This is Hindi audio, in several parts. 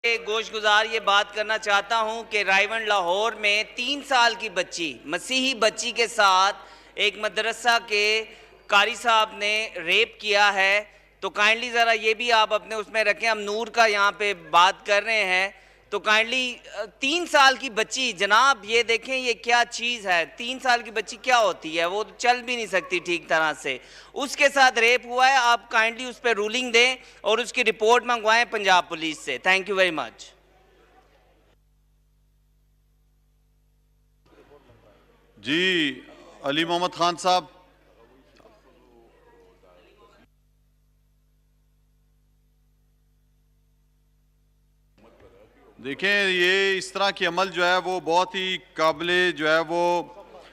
गोशगुजार ये बात करना चाहता हूं कि रायवन लाहौर में 3 साल की बच्ची, मसीही बच्ची के साथ एक मदरसा के कारी साहब ने रेप किया है। तो काइंडली ज़रा ये भी आप अपने उसमें रखें। हम नूर का यहाँ पे बात कर रहे हैं, तो काइंडली 3 साल की बच्ची, जनाब ये देखें ये क्या चीज़ है। 3 साल की बच्ची क्या होती है, वो तो चल भी नहीं सकती ठीक तरह से, उसके साथ रेप हुआ है। आप काइंडली उस पर रूलिंग दें और उसकी रिपोर्ट मंगवाएं पंजाब पुलिस से। Thank you very much. जी अली मोहम्मद खान साहब। देखें, ये इस तरह की अमल जो है वो बहुत ही काबिले जो है वो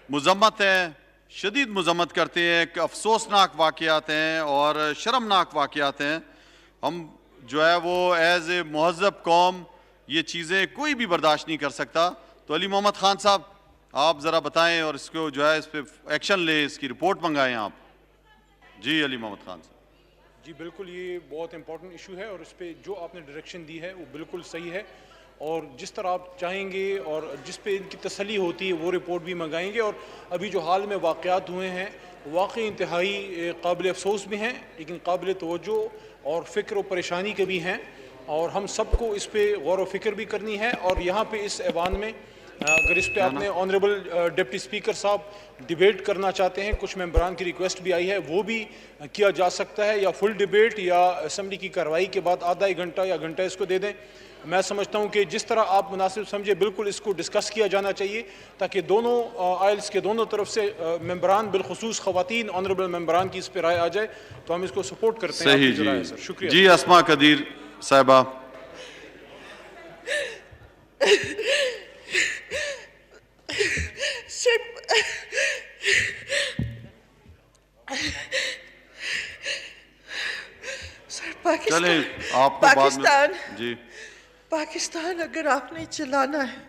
मुज़म्मत है, शदीद मुज़म्मत करते हैं। एक अफसोसनाक वाक़यात हैं और शर्मनाक वाक़यात हैं। हम जो है वो एज़ ए महज़ब कौम ये चीज़ें कोई भी बर्दाश्त नहीं कर सकता। तो अली मोहम्मद खान साहब आप ज़रा बताएं और इसको जो है इस पर एक्शन लें, इसकी रिपोर्ट मंगाएं आप। जी अली मोहम्मद खान साहब। जी बिल्कुल, ये बहुत इंपॉर्टेंट इशू है और इस पर जो आपने डायरेक्शन दी है वो बिल्कुल सही है और जिस तरह आप चाहेंगे और जिस पे इनकी तसल्ली होती है वो रिपोर्ट भी मंगाएंगे। और अभी जो हाल में वाक़यात हुए हैं वाकई इंतहाई काबिल अफसोस भी हैं, लेकिन काबिल तवज्जो और फ़िक्र और परेशानी के भी हैं और हम सबको इस पर गौर व फिक्र भी करनी है। और यहाँ पे इस ऐवान में अगर इस पर आपने ऑनरेबल डिप्टी स्पीकर साहब डिबेट करना चाहते हैं, कुछ मेंबरान की रिक्वेस्ट भी आई है, वो भी किया जा सकता है, या फुल डिबेट या असम्बली की कार्रवाई के बाद आधा एक घंटा या घंटा इसको दे दें। मैं समझता हूं कि जिस तरह आप मुनासिब समझे बिल्कुल इसको डिस्कस किया जाना चाहिए ताकि दोनों आइल्स के दोनों तरफ से मेंबरान बिलखुसूस ख़वातीन ऑनरेबल मेंबरान की इस पर राय आ जाए तो हम इसको सपोर्ट करते हैं। सही जी, सर शुक्रिया। जी अस्मा कदीर साहिबा। चले आपको पाकिस्तान जी पाकिस्तान अगर आपने चलाना है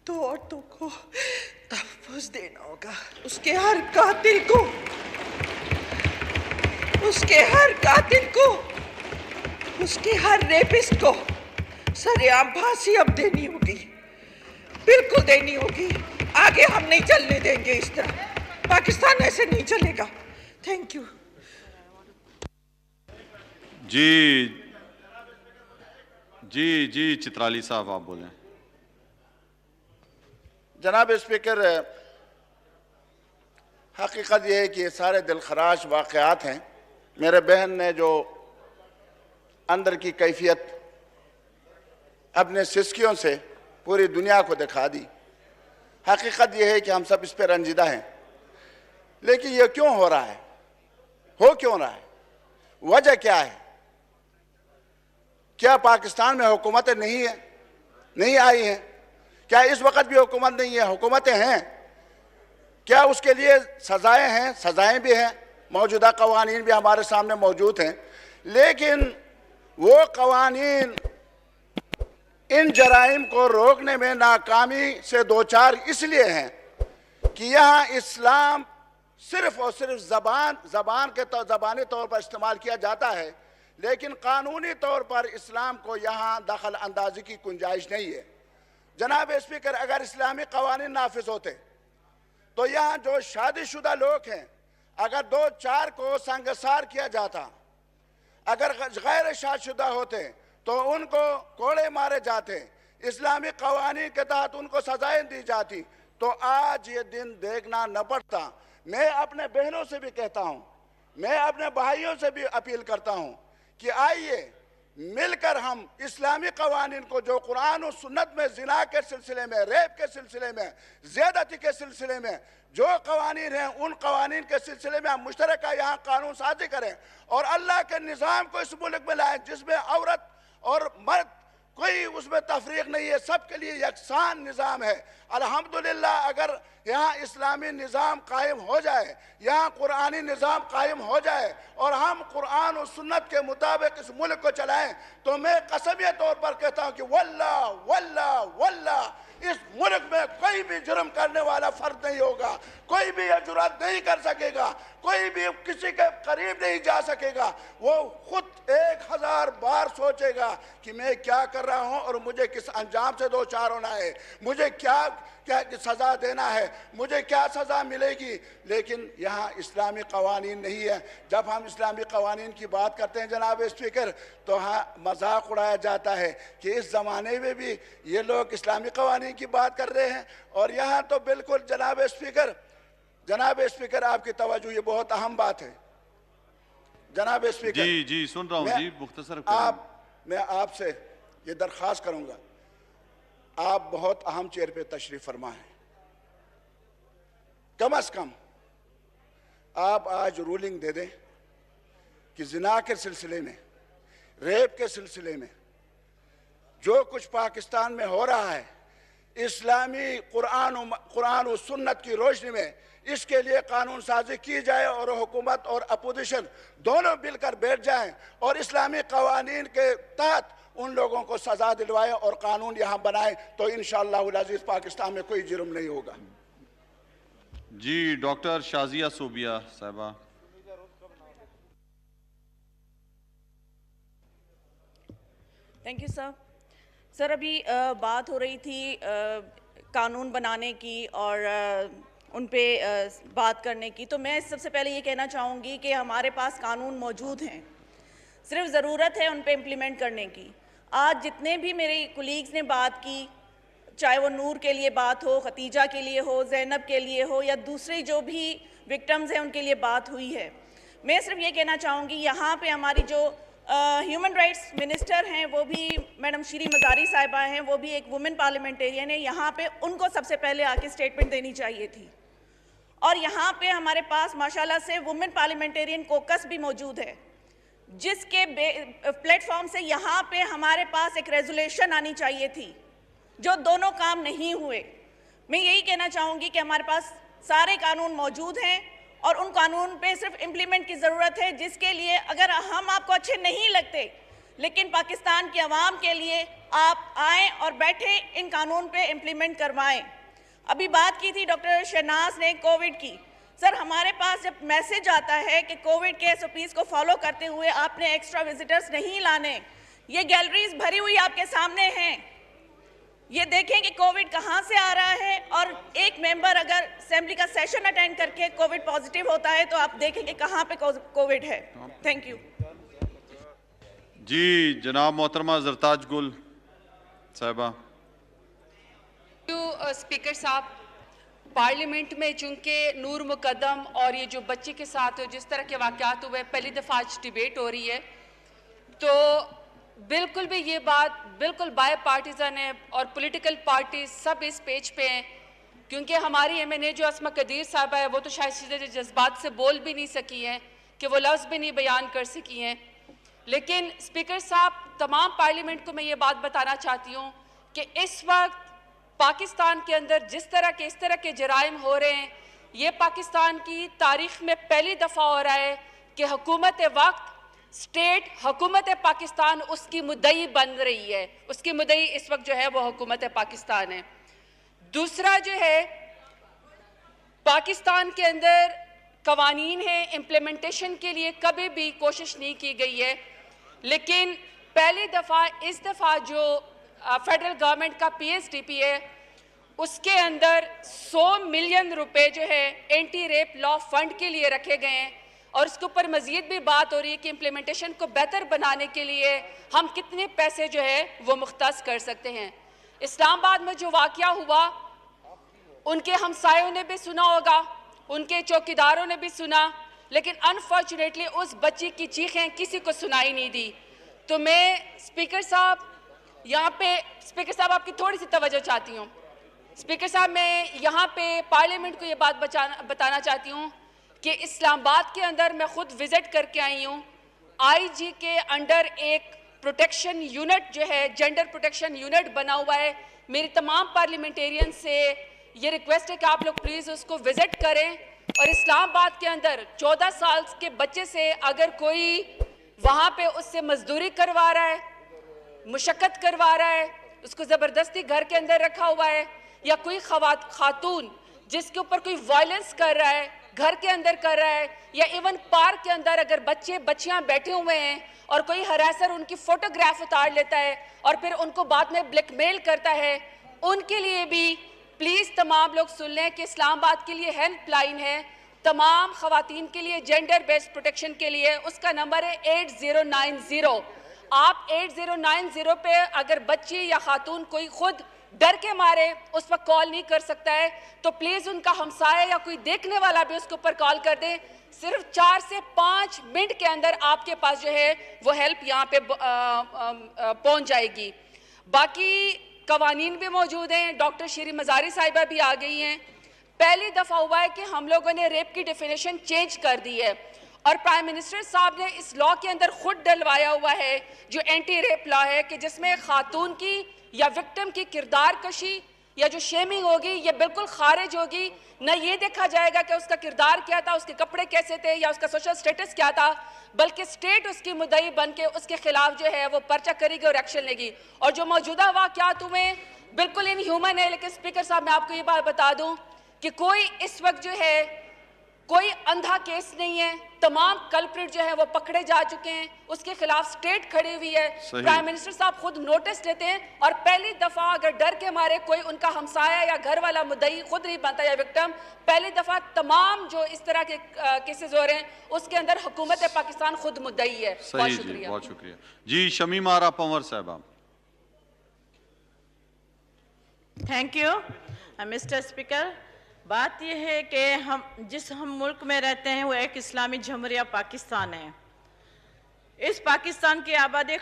तो औरतों को तहफ़्फ़ुज़ देना होगा, उसके हर कातिल को, उसके हर कातिल को, उसके हर रेपिस्ट को सरेआम फांसी अब देनी होगी, बिल्कुल देनी होगी। आगे हम नहीं चलने देंगे इस तरह, पाकिस्तान ऐसे नहीं चलेगा। Thank you. जी जी जी चित्राली साहब आप बोलें। जनाब स्पीकर, हकीकत यह है कि ये सारे दिलखराश वाक़यात हैं। मेरे बहन ने जो अंदर की कैफियत अपने सिस्कियों से पूरी दुनिया को दिखा दी। हकीकत यह है कि हम सब इस पर रंजीदा हैं, लेकिन ये क्यों हो रहा है, हो क्यों रहा है, वजह क्या है? क्या पाकिस्तान में हुकूमतें नहीं आई हैं? क्या इस वक्त भी हुकूमत नहीं है? हुकूमतें हैं। क्या उसके लिए सज़ाएं हैं? सज़ाएं भी हैं, मौजूदा कवानीन भी हमारे सामने मौजूद हैं, लेकिन वो कवानीन इन जराइम को रोकने में नाकामी से दो चार इसलिए हैं कि यहाँ इस्लाम सिर्फ और सिर्फ ज़बानी तौर पर इस्तेमाल किया जाता है, लेकिन कानूनी तौर पर इस्लाम को यहाँ दखल अंदाजी की गुंजाइश नहीं है। जनाब स्पीकर, अगर इस्लामी कवानीन नाफिज होते तो यहाँ जो शादीशुदा लोग हैं अगर 2-4 को संगसार किया जाता, अगर गैर शादीशुदा होते तो उनको कोड़े मारे जाते, इस्लामी कवानीन के तहत उनको सजाएं दी जाती, तो आज ये दिन देखना न पड़ता। मैं अपने बहनों से भी कहता हूँ, मैं अपने भाइयों से भी अपील करता हूँ कि आइए मिलकर हम इस्लामी कवानीन को, जो कुरान और सुन्नत में जिना के सिलसिले में, रेप के सिलसिले में, ज़्यादती के सिलसिले में जो कवानीन हैं, उन कवानीन के सिलसिले में हम मुश्तरका यहाँ कानून साजी करें और अल्लाह के निज़ाम को इस मुल्क में लाएं जिसमें औरत और मर्द कोई उसमें तफरीक नहीं है, सबके लिए यकसान निज़ाम है। अल्हम्दुलिल्लाह अगर यहाँ इस्लामी निज़ाम कायम हो जाए, यहाँ कुरानी निज़ाम कायम हो जाए और हम कुरान और सुन्नत के मुताबिक इस मुल्क को चलाएं, तो मैं कसमिया तौर पर कहता हूँ कि वल्लाह वल्लाह वल्लाह इस मुल्क में कोई भी जुर्म करने वाला फर्द नहीं होगा, कोई भी यह जुर्रत नहीं कर सकेगा, कोई भी किसी के करीब नहीं जा सकेगा। वो खुद 1000 बार सोचेगा कि मैं क्या कर रहा हूं और मुझे किस अंजाम से दो चार होना है, मुझे क्या क्या सज़ा देना है, मुझे क्या सज़ा मिलेगी। लेकिन यहाँ इस्लामी कवानीन नहीं है। जब हम इस्लामी कवानीन की बात करते हैं जनाब स्पीकर, तो हाँ मजाक उड़ाया जाता है कि इस ज़माने में भी ये लोग इस्लामी कवानीन की बात कर रहे हैं। और यहाँ तो बिल्कुल जनाब स्पीकर आपकी तवज्जो, ये बहुत अहम बात है जनाब स्पीकर। जी जी सुन रहा हूँ जी, मुख्तसर मैं आपसे ये दरख्वास्त करूंगा, आप बहुत अहम चेयर पे तशरीफ फरमा है, कम अज कम आप आज रूलिंग दे दें कि जिना के सिलसिले में, रेप के सिलसिले में जो कुछ पाकिस्तान में हो रहा है, इस्लामी कुरान और सुन्नत की रोशनी में इसके लिए कानून साजी की जाए और हुकूमत और अपोजिशन दोनों मिलकर बैठ जाएं और इस्लामी कवानीन के तहत उन लोगों को सजा दिलवाए और कानून यहाँ बनाए, तो इंशाअल्लाह अज़ीज़ पाकिस्तान में कोई जुर्म नहीं होगा। जी डॉक्टर शाजिया सोबिया साहिबा। Thank you sir. अभी बात हो रही थी कानून बनाने की और उन पे बात करने की, तो मैं सबसे पहले ये कहना चाहूँगी कि हमारे पास कानून मौजूद हैं, सिर्फ ज़रूरत है उन पे इम्प्लीमेंट करने की। आज जितने भी मेरे कुलीग्स ने बात की, चाहे वो नूर के लिए बात हो, खतीजा के लिए हो, ज़ैनब के लिए हो, या दूसरी जो भी विक्टिम्स हैं उनके लिए बात हुई है, मैं सिर्फ ये कहना चाहूँगी यहाँ पे हमारी जो ह्यूमन राइट्स मिनिस्टर हैं वो भी मैडम शीरी मज़ारी साहिबा हैं, वो भी एक वुमेन पार्लियामेंटेरियन है, यहाँ पे उनको सबसे पहले आके स्टेटमेंट देनी चाहिए थी। और यहाँ पे हमारे पास माशाल्लाह से वुमेन पार्लियामेंटेरियन कोकस भी मौजूद है, जिसके प्लेटफॉर्म से यहाँ पे हमारे पास एक रेजोल्यूशन आनी चाहिए थी, जो दोनों काम नहीं हुए। मैं यही कहना चाहूँगी कि हमारे पास सारे कानून मौजूद हैं और उन कानून पे सिर्फ इम्प्लीमेंट की ज़रूरत है, जिसके लिए अगर हम आपको अच्छे नहीं लगते, लेकिन पाकिस्तान की आवाम के लिए आप आएँ और बैठे इन कानून पे इम्प्लीमेंट करवाएं। अभी बात की थी डॉक्टर शहनाज ने कोविड की। सर, हमारे पास जब मैसेज आता है कि कोविड के SOPs को फॉलो करते हुए आपने एक्स्ट्रा विजिटर्स नहीं लाने, ये गैलरीज भरी हुई आपके सामने हैं, ये देखें कि कोविड कहाँ से आ रहा है। और एक मेंबर अगर असेंबली का सेशन अटेंड करके कोविड पॉजिटिव होता है तो आप देखें कि कहाँ पे कोविड है। थैंक यू जी। जनाब मोहतरमा जरताज गुल साहिबा। स्पीकर साहब, पार्लियामेंट में चूंकि नूर मुकद्दम और ये जो बच्चे के साथ जिस तरह के वाक़यात हुए, पहली दफ़ा आज डिबेट हो रही है, तो बिल्कुल भी ये बात बिल्कुल बाय पार्टीज़न है और पॉलिटिकल पार्टी सब इस पेज पे हैं, क्योंकि हमारी MNA जो अस्मा कदीर साहबा है वो तो शायद सीधे जज्बात से बोल भी नहीं सकी हैं, कि वो लफ्ज़ भी नहीं बयान कर सकी हैं। लेकिन स्पीकर साहब, तमाम पार्लियामेंट को मैं ये बात बताना चाहती हूँ कि इस वक्त पाकिस्तान के अंदर जिस तरह के इस तरह के जराइम हो रहे हैं, ये पाकिस्तान की तारीख़ में पहली दफ़ा हो रहा है कि हुकूमत वक्त स्टेट हुकूमत पाकिस्तान उसकी मुद्दई बन रही है, उसकी मुद्दई इस वक्त जो है वो हुकूमत पाकिस्तान है। दूसरा जो है, पाकिस्तान के अंदर कवानीन है, इम्प्लीमेंटेशन के लिए कभी भी कोशिश नहीं की गई है, लेकिन पहली दफ़ा इस दफ़ा जो फेडरल गवर्नमेंट का PSDP है, उसके अंदर 100 मिलियन रुपए जो है एंटी रेप लॉ फंड के लिए रखे गए हैं। और उसके ऊपर मज़ीद भी बात हो रही है कि इम्प्लीमेंटेशन को बेहतर बनाने के लिए हम कितने पैसे जो है वो मुख्तस कर सकते हैं। इस्लामाबाद में जो वाक़या हुआ, उनके हमसायों ने भी सुना होगा, उनके चौकीदारों ने भी सुना, लेकिन अनफॉर्चुनेटली उस बच्ची की चीखें किसी को सुनाई नहीं दी। तो मैं स्पीकर साहब यहाँ पे, स्पीकर साहब आपकी थोड़ी सी तवज्जो चाहती हूँ। स्पीकर साहब, मैं यहाँ पे पार्लियामेंट को ये बात बताना चाहती हूँ कि इस्लामाबाद के अंदर मैं खुद विज़िट करके आई हूँ। IG के अंडर एक प्रोटेक्शन यूनिट जो है, जेंडर प्रोटेक्शन यूनिट बना हुआ है। मेरी तमाम पार्लियामेंटेरियन से ये रिक्वेस्ट है कि आप लोग प्लीज़ उसको विज़िट करें। और इस्लामाबाद के अंदर 14 साल के बच्चे से अगर कोई वहाँ पे उससे मजदूरी करवा रहा है, मुशक्क़त करवा रहा है, उसको ज़बरदस्ती घर के अंदर रखा हुआ है, या कोई खातून जिसके ऊपर कोई वायलेंस कर रहा है, घर के अंदर कर रहा है, या इवन पार्क के अंदर अगर बच्चियां बैठे हुए हैं और कोई हरासर उनकी फोटोग्राफ उतार लेता है और फिर उनको बाद में ब्लैकमेल करता है, उनके लिए भी प्लीज़ तमाम लोग सुन लें कि इस्लामाबाद के लिए हेल्पलाइन है तमाम ख़वातीन के लिए, जेंडर बेस्ड प्रोटेक्शन के लिए। उसका नंबर है 8090। आप 8090 पे अगर बच्ची या खातून कोई खुद डर के मारे उस पर कॉल नहीं कर सकता है तो प्लीज़ उनका हमसाया या कोई देखने वाला भी उसके ऊपर कॉल कर दे। सिर्फ 4 से 5 मिनट के अंदर आपके पास जो है वो हेल्प यहाँ पे पहुँच जाएगी। बाकी कवानीन भी मौजूद हैं, डॉक्टर श्री मज़ारी साहिबा भी आ गई हैं। पहली दफ़ा हुआ है कि हम लोगों ने रेप की डेफिनेशन चेंज कर दी है और प्राइम मिनिस्टर साहब ने इस लॉ के अंदर खुद डलवाया हुआ है जो एंटी रेप लॉ है कि जिसमें खातून की या विक्टिम की किरदार कशी या जो शेमिंग होगी ये बिल्कुल खारिज होगी। न ये देखा जाएगा कि उसका किरदार क्या था, उसके कपड़े कैसे थे या उसका सोशल स्टेटस क्या था, बल्कि स्टेट उसकी मुद्दई बन के उसके खिलाफ जो है वो पर्चा करेगी और एक्शन लेगी। और जो मौजूदा वाक़यात हुए बिल्कुल इनह्यूमन है। लेकिन स्पीकर साहब मैं आपको ये बात बता दूं कि कोई इस वक्त जो है कोई अंधा केस नहीं है, तमाम कल्प्रिट जो है वो पकड़े जा चुके हैं, उसके खिलाफ स्टेट खड़ी हुई है। प्राइम मिनिस्टर साहब खुद नोटिस लेते हैं और पहली दफा अगर डर के मारे कोई उनका हमसाया या घर वाला मुद्दई खुद नहीं बनता या विक्टिम, पहली दफा तमाम जो इस तरह के केसेस हो रहे हैं उसके अंदर हुकूमत पाकिस्तान खुद मुद्दई है। बहुत शुक्रिया। बहुत शुक्रिया जी। शमीम आरा पंवर साहबा। Thank you mister speaker. बात यह है कि हम मुल्क में रहते हैं वो एक इस्लामी जमहूरिया पाकिस्तान है। इस पाकिस्तान की आबादी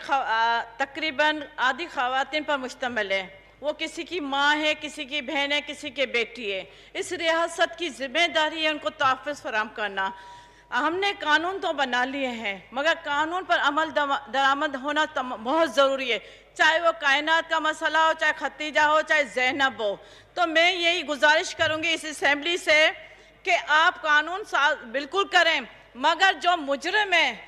तकरीबन आधी ख़वातीन पर मुश्तमिल है। वो किसी की माँ है, किसी की बहन है, किसी की बेटी है। इस रियासत की जिम्मेदारी है उनको तहफ़्फ़ुज़ फराहम करना। हमने कानून तो बना लिए हैं मगर कानून पर अमल दरामद होना बहुत ज़रूरी है, चाहे वो कायनात का मसला हो, चाहे खतीजा हो, चाहे ज़ैनब हो। तो मैं यही गुजारिश करूंगी इस असेंबली से कि आप कानून बिल्कुल करें मगर जो मुजरिम है,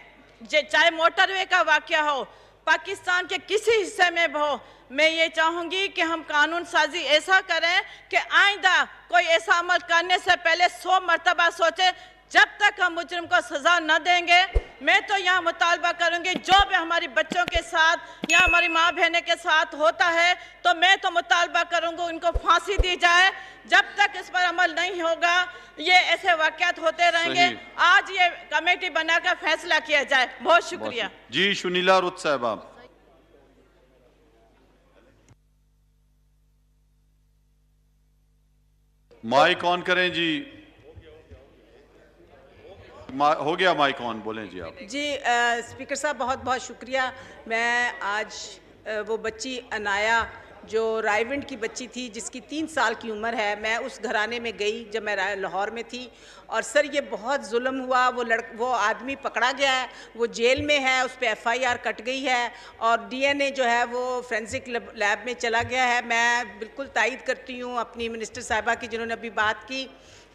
चाहे मोटरवे का वाक़या हो, पाकिस्तान के किसी हिस्से में हो, मैं ये चाहूँगी कि हम कानून साजी ऐसा करें कि आइंदा कोई ऐसा अमल करने से पहले 100 मरतबा सोचे। जब तक हम मुजरिम को सजा न देंगे मैं तो यहाँ मुतालबा करूंगी जो भी हमारी बच्चों के साथ या हमारी माँ बहनों के साथ होता है तो मैं तो मुतालबा करूंगी उनको फांसी दी जाए। जब तक इस पर अमल नहीं होगा ये ऐसे वाक़यात होते रहेंगे। आज ये कमेटी बनाकर फैसला किया जाए। बहुत शुक्रिया जी। सुनीला रुत साहबा। माइक ऑन करें जी। हो गया माइक ऑन, बोलें जी आप। जी स्पीकर साहब बहुत बहुत शुक्रिया। मैं आज वो बच्ची अनाया जो रायविंड की बच्ची थी जिसकी 3 साल की उम्र है, मैं उस घराने में गई जब मैं लाहौर में थी और सर ये बहुत जुल्म हुआ। वो आदमी पकड़ा गया है, वो जेल में है, उस पर FIR कट गई है और DNA जो है वो फोरेंसिक लैब में चला गया है। मैं बिल्कुल तायद करती हूँ अपनी मिनिस्टर साहिबा की जिन्होंने अभी बात की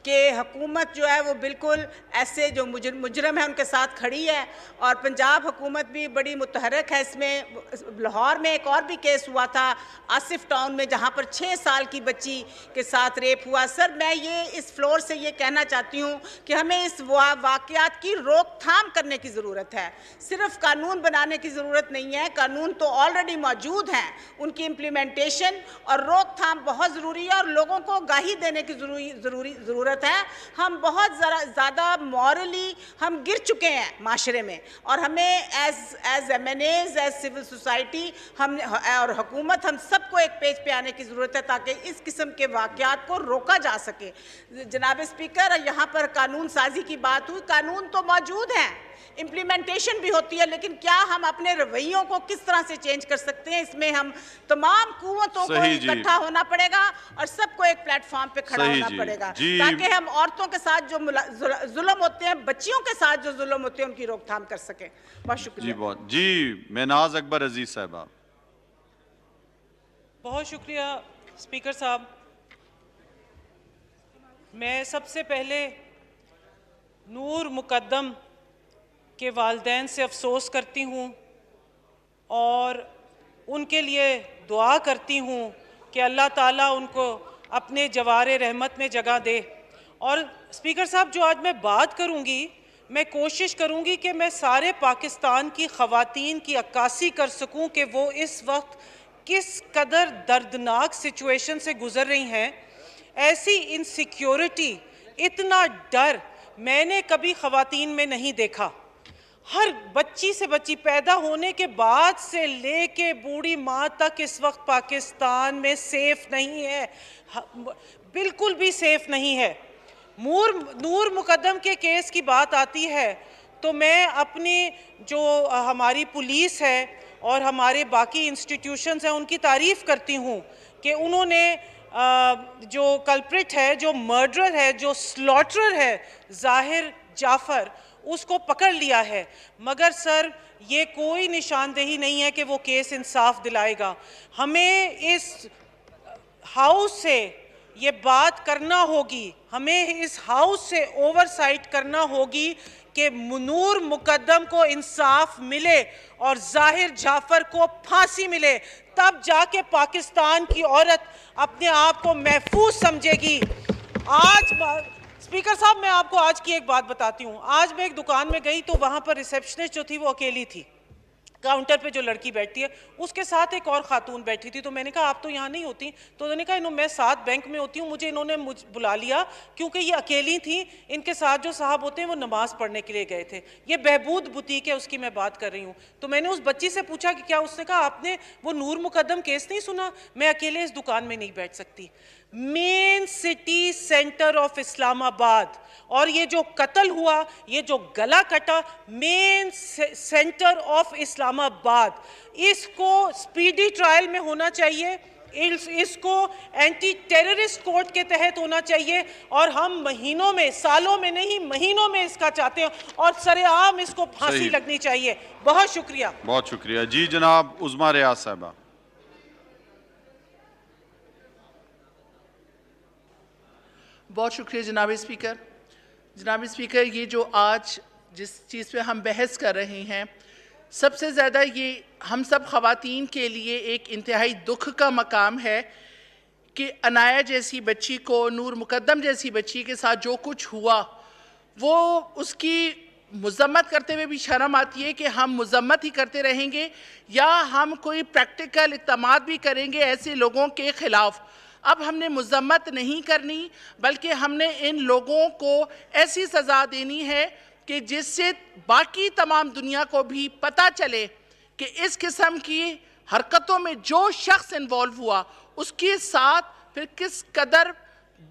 कि हुकूमत जो है वो बिल्कुल ऐसे जो मुजरम है उनके साथ खड़ी है और पंजाब हुकूमत भी बड़ी मुतहरक है इसमें। लाहौर में एक और भी केस हुआ था आसिफ टाउन में जहाँ पर 6 साल की बच्ची के साथ रेप हुआ। सर मैं ये इस फ्लोर से ये कहना चाहती हूँ कि हमें इस वाक़यात की रोकथाम करने की ज़रूरत है, सिर्फ कानून बनाने की ज़रूरत नहीं है। कानून तो ऑलरेडी मौजूद हैं, उनकी इम्प्लीमेंटेशन और रोकथाम बहुत ज़रूरी है और लोगों को आगाही देने की ज़रूरत है। हम बहुत ज़्यादा मॉरली हम गिर चुके हैं माशरे में और हमें as MNAs, as civil society हम और हुकूमत हम सबको एक पेज पे आने की ज़रूरत है ताकि इस किस्म के वाक़यात को रोका जा सके। जनाब स्पीकर यहाँ पर कानून साजी की बात हुई, कानून तो मौजूद हैं, इम्प्लीमेंटेशन भी होती है, लेकिन क्या हम अपने रवैयों को किस तरह से चेंज कर सकते हैं, इसमें हम तमाम कुव्वतों को इकट्ठा होना पड़ेगा और सबको एक प्लेटफॉर्म पे खड़ा होना पड़ेगा ताकि हम औरतों के साथ जो जुल्म होते हैं, बच्चियों के साथ जो जुल्म होते हैं उनकी रोकथाम कर सकें। बहुत शुक्रिया। जी बहुत जी। महनाज अकबर अजीज साहबा। बहुत शुक्रिया स्पीकर साहब। मैं सबसे पहले नूर मुकद्दम के वालिदैन से अफसोस करती हूँ और उनके लिए दुआ करती हूँ कि अल्लाह ताला उनको अपने जवारे रहमत में जगह दे। और स्पीकर साहब, जो आज मैं बात करूंगी, मैं कोशिश करूंगी कि मैं सारे पाकिस्तान की ख़वातीन की अक्कासी कर सकूं कि वो इस वक्त किस कदर दर्दनाक सिचुएशन से गुज़र रही हैं। ऐसी इनसिक्योरिटी, इतना डर मैंने कभी ख़वातीन में नहीं देखा। हर बच्ची से बच्ची पैदा होने के बाद से लेके बूढ़ी माँ तक इस वक्त पाकिस्तान में सेफ नहीं है, बिल्कुल भी सेफ नहीं है। नूर मुकद्दम के केस की बात आती है तो मैं अपनी जो हमारी पुलिस है और हमारे बाकी इंस्टीट्यूशंस हैं उनकी तारीफ़ करती हूँ कि उन्होंने जो कल्प्रिट है, जो मर्डरर है, जो स्लॉटरर है ज़ाहिर जाफ़र, उसको पकड़ लिया है। मगर सर, ये कोई निशानदेही नहीं है कि वो केस इंसाफ दिलाएगा। हमें इस हाउस से ये बात करना होगी, हमें इस हाउस से ओवरसाइट करना होगी कि नूर मुकद्दम को इंसाफ मिले और ज़ाहिर जाफ़र को फांसी मिले, तब जाके पाकिस्तान की औरत अपने आप को महफूज समझेगी। आज स्पीकर साहब, मैं आपको आज की एक बात बताती हूँ। आज मैं एक दुकान में गई तो वहाँ पर रिसेप्शनिस्ट जो थी वो अकेली थी। काउंटर पे जो लड़की बैठती है उसके साथ एक और खातून बैठी थी। तो मैंने कहा आप तो यहाँ नहीं होती? तो उन्होंने कहा मैं साथ बैंक में होती हूँ, मुझे इन्होंने बुला लिया क्योंकि ये अकेली थी, इनके साथ जो साहब होते हैं वो नमाज़ पढ़ने के लिए गए थे। ये बहबूद बुटीक है, उसकी मैं बात कर रही हूँ। तो मैंने उस बच्ची से पूछा कि क्या, उसने कहा आपने वो नूर मुकद्दम केस नहीं सुना, मैं अकेले इस दुकान में नहीं बैठ सकती। Main city centre of Islamabad, और ये जो कत्ल हुआ, ये जो गला कटा, मेन सेंटर ऑफ इस्लामाबाद, इसको स्पीडी ट्रायल में होना चाहिए, इसको एंटी टेररिस्ट कोर्ट के तहत होना चाहिए। और हम महीनों में, सालों में नहीं, महीनों में इसका चाहते हैं और सरेआम इसको फांसी लगनी चाहिए। बहुत शुक्रिया। बहुत शुक्रिया जी। जनाब उज़मा रियाज साहबा। बहुत शुक्रिया जनाब स्पीकर। जनाब स्पीकर, ये जो आज जिस चीज़ पे हम बहस कर रहे हैं, सबसे ज़्यादा ये हम सब ख़वातीन के लिए एक इंतहाई दुख का मकाम है कि अनाया जैसी बच्ची को, नूर मुकद्दम जैसी बच्ची के साथ जो कुछ हुआ, वो उसकी मज़म्मत करते हुए भी शर्म आती है कि हम मज़म्मत ही करते रहेंगे या हम कोई प्रैक्टिकल इक़दामात भी करेंगे ऐसे लोगों के ख़िलाफ़। अब हमने मज़म्मत नहीं करनी, बल्कि हमने इन लोगों को ऐसी सज़ा देनी है कि जिससे बाकी तमाम दुनिया को भी पता चले कि इस किस्म की हरकतों में जो शख्स इन्वॉल्व हुआ उसके साथ फिर किस कदर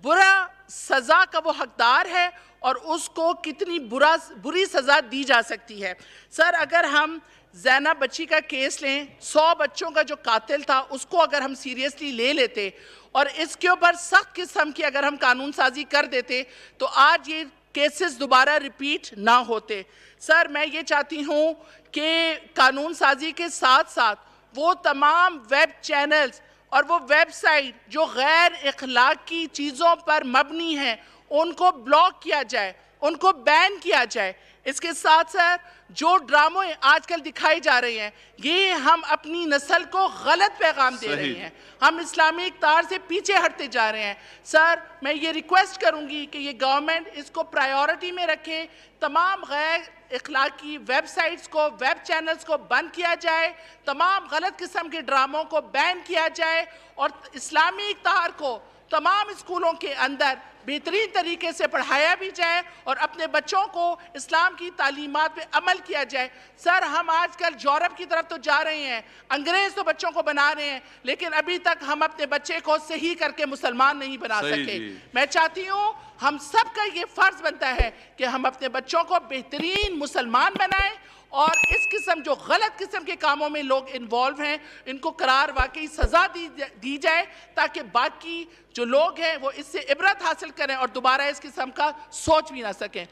बुरा सज़ा का वो हकदार है और उसको कितनी बुरी सज़ा दी जा सकती है। सर, अगर हम ज़ैनब बच्ची का केस लें, 100 बच्चों का जो कातिल था उसको अगर हम सीरियसली ले लेते और इसके ऊपर सख्त किस्म की अगर हम कानून साजी कर देते तो आज ये केसेस दोबारा रिपीट ना होते। सर, मैं ये चाहती हूँ कि कानून साजी के साथ साथ वो तमाम वेब चैनल्स और वो वेबसाइट जो गैर इखलाकी चीज़ों पर मबनी हैं उनको ब्लॉक किया जाए, उनको बैन किया जाए। इसके साथ साथ जो ड्रामे आजकल दिखाए जा रहे हैं, ये हम अपनी नस्ल को गलत पैगाम दे रहे हैं, हम इस्लामी इक़्तिदार से पीछे हटते जा रहे हैं। सर, मैं ये रिक्वेस्ट करूंगी कि ये गवर्नमेंट इसको प्रायोरिटी में रखे, तमाम गैर इखलाकी वेबसाइट्स को, वेब चैनल्स को बंद किया जाए, तमाम गलत किस्म के ड्रामों को बैन किया जाए और इस्लामी इक़्तिदार को तमाम स्कूलों के अंदर बेहतरीन तरीके से पढ़ाया भी जाए और अपने बच्चों को इस्लाम की तालीमात पे अमल किया जाए। सर, हम आजकल यूरोप की तरफ तो जा रहे हैं, अंग्रेज़ तो बच्चों को बना रहे हैं, लेकिन अभी तक हम अपने बच्चे को सही करके मुसलमान नहीं बना सके। मैं चाहती हूँ हम सब का ये फ़र्ज़ बनता है कि हम अपने बच्चों को बेहतरीन मुसलमान बनाएं और इस किस्म जो गलत किस्म के कामों में लोग इन्वॉल्व हैं इनको करार वाकई सज़ा दी जाए ताकि बाकी जो लोग हैं वो इससे इबरत हासिल करें और दोबारा इस किस्म का सोच भी ना सकें।